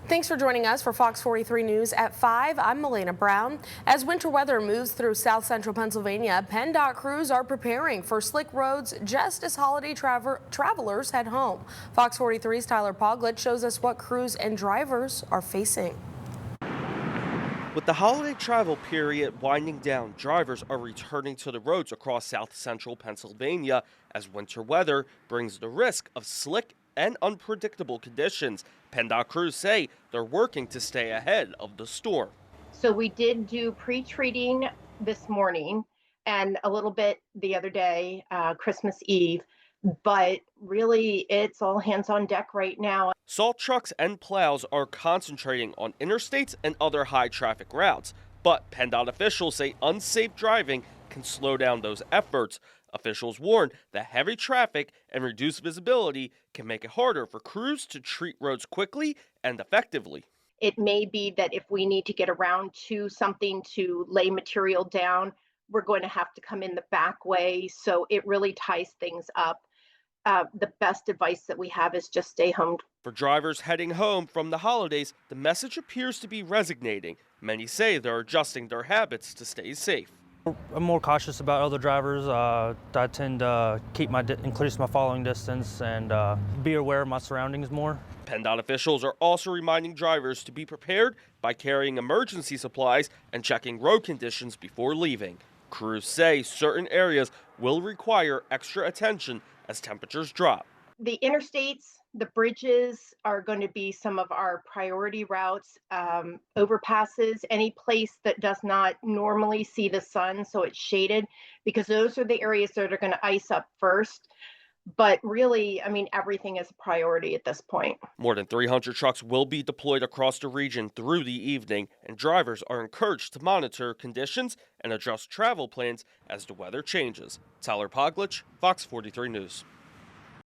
Thanks for joining us for Fox 43 News at 5. I'm Melena Brown. As winter weather moves through south central Pennsylvania, PennDOT crews are preparing for slick roads just as holiday travelers head home. Fox 43's Tyler Poglet shows us what crews and drivers are facing. With the holiday travel period winding down, drivers are returning to the roads across south central Pennsylvania as winter weather brings the risk of slick and unpredictable conditions. PennDOT crews say they're working to stay ahead of the storm. So we did do pre-treating this morning and a little bit the other day, Christmas Eve, but really it's all hands on deck right now. Salt trucks and plows are concentrating on interstates and other high traffic routes, but PennDOT officials say unsafe driving can slow down those efforts. Officials warn that heavy traffic and reduced visibility can make it harder for crews to treat roads quickly and effectively. It may be that if we need to get around to something to lay material down, we're going to have to come in the back way. So it really ties things up. The best advice that we have is just stay home. For drivers heading home from the holidays, the message appears to be resonating. Many say they're adjusting their habits to stay safe. I'm more cautious about other drivers. I tend to increase my following distance and be aware of my surroundings more. PennDOT officials are also reminding drivers to be prepared by carrying emergency supplies and checking road conditions before leaving. Crews say certain areas will require extra attention as temperatures drop. The interstates, the bridges are going to be some of our priority routes, overpasses, any place that does not normally see the sun, so it's shaded, because those are the areas that are going to ice up first. But really, I mean, everything is a priority at this point. More than 300 trucks will be deployed across the region through the evening, and drivers are encouraged to monitor conditions and adjust travel plans as the weather changes. Tyler Poglich, Fox 43 News.